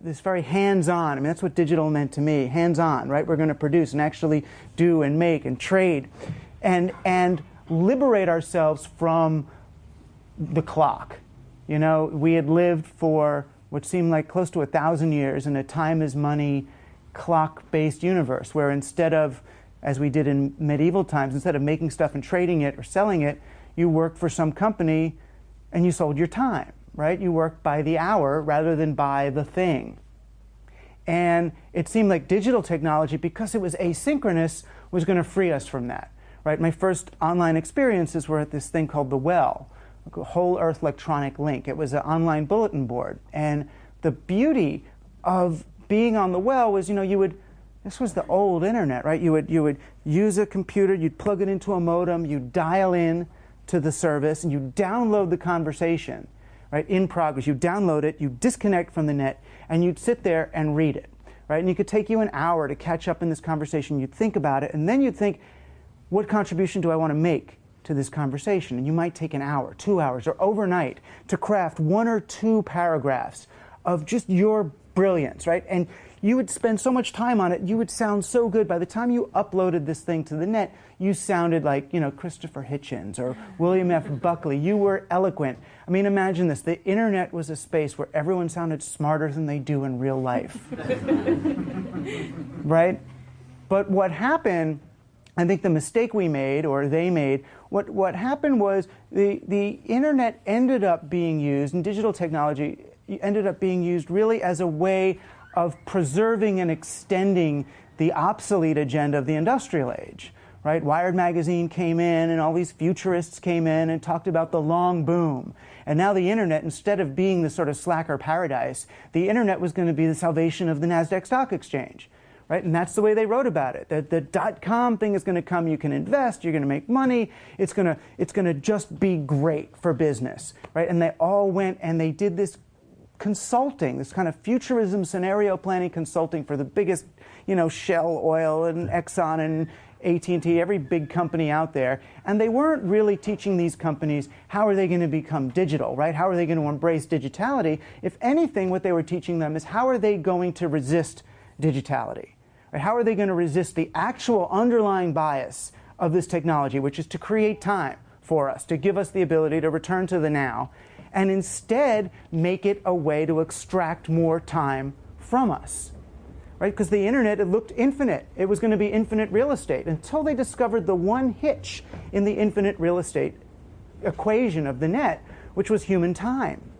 this very hands-on. I mean, that's what digital meant to me, hands-on, right? We're going to produce and actually do and make and trade and liberate ourselves from the clock. You know, we had lived for what seemed like close to 1,000 years in a time is money, clock-based universe, where instead of, as we did in medieval times, instead of making stuff and trading it or selling it, you worked for some company and you sold your time, right? You worked by the hour rather than by the thing. And it seemed like digital technology, because it was asynchronous, was going to free us from that, right? My first online experiences were at this thing called The Well, a Whole Earth Electronic Link. It was an online bulletin board. And the beauty of being on The Well was, you know, this was the old internet, right? You would use a computer, you'd plug it into a modem, you'd dial in to the service, and you download the conversation, right, in progress. You download it, you disconnect from the net, and you'd sit there and read it, right? And it could take you an hour to catch up in this conversation. You'd think about it, and then you'd think, what contribution do I want to make to this conversation? And you might take an hour, 2 hours, or overnight to craft 1 or 2 paragraphs of just your brilliance, right? And you would spend so much time on it, you would sound so good. By the time you uploaded this thing to the net, you sounded like, you know, Christopher Hitchens or William F. Buckley. You were eloquent. I mean, imagine this. The internet was a space where everyone sounded smarter than they do in real life. Right? But what happened, I think the mistake we made, or they made, what happened was the internet ended up being used, and digital technology ended up being used really as a way of preserving and extending the obsolete agenda of the industrial age, right? Wired magazine came in, and all these futurists came in and talked about the long boom. And now the internet, instead of being the sort of slacker paradise, the internet was going to be the salvation of the NASDAQ stock exchange. Right? And that's the way they wrote about it. The .com thing is going to come. You can invest. You're going to make money. It's going to just be great for business, right? And they all went and they did this consulting, this kind of futurism scenario planning consulting for the biggest, you know, Shell Oil and Exxon and AT&T, every big company out there. And they weren't really teaching these companies how are they going to become digital, right? How are they going to embrace digitality? If anything, what they were teaching them is how are they going to resist digitality? Right? How are they going to resist the actual underlying bias of this technology, which is to create time for us, to give us the ability to return to the now, and instead make it a way to extract more time from us? Right? Because the internet, it looked infinite. It was going to be infinite real estate until they discovered the one hitch in the infinite real estate equation of the net, which was human time.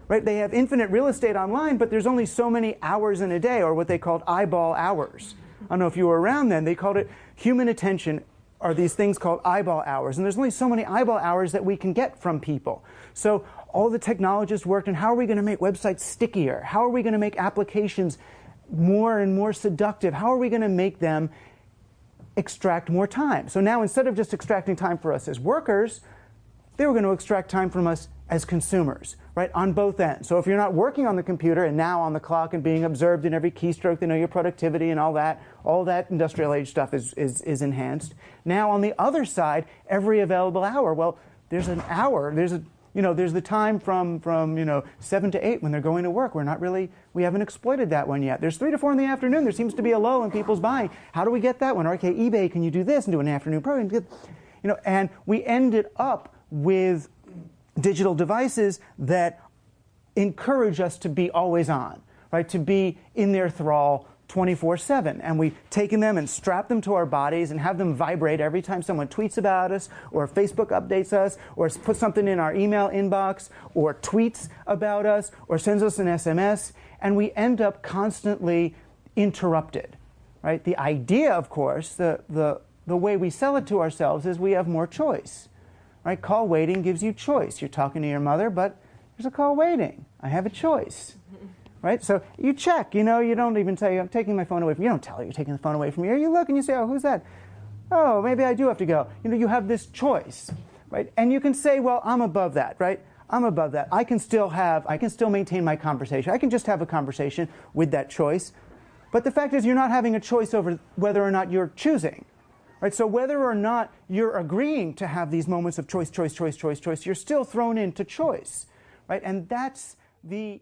Right? They have infinite real estate online, but there's only so many hours in a day, or what they called eyeball hours. I don't know if you were around then. They called it human attention, are these things called eyeball hours. And there's only so many eyeball hours that we can get from people. So all the technologists worked on how are we going to make websites stickier? How are we going to make applications more and more seductive? How are we going to make them extract more time? So now instead of just extracting time for us as workers, they were going to extract time from us as consumers, right, on both ends. So if you're not working on the computer and now on the clock and being observed in every keystroke, they know your productivity and all that industrial age stuff is enhanced. Now on the other side, every available hour, well, there's an hour, there's the time from 7 to 8 when they're going to work. We haven't exploited that one yet. There's 3 to 4 in the afternoon. There seems to be a lull in people's buying. How do we get that one? Okay, eBay, can you do this and do an afternoon program? And we ended up with digital devices that encourage us to be always on, right? To be in their thrall 24/7. And we've taken them and strapped them to our bodies and have them vibrate every time someone tweets about us, or Facebook updates us, or puts something in our email inbox, or tweets about us, or sends us an SMS. And we end up constantly interrupted, right? The idea, of course, the way we sell it to ourselves is we have more choice. Right? Call waiting gives you choice. You're talking to your mother, but there's a call waiting. I have a choice. Right? So you check. You don't even say, I'm taking my phone away from you. You don't tell her you're taking the phone away from you. You look and you say, oh, who's that? Oh, maybe I do have to go. You have this choice. Right? And you can say, well, I'm above that. Right? I'm above that. I can still maintain my conversation. I can just have a conversation with that choice. But the fact is you're not having a choice over whether or not you're choosing. Right? So whether or not you're agreeing to have these moments of choice, you're still thrown into choice. Right? And that's the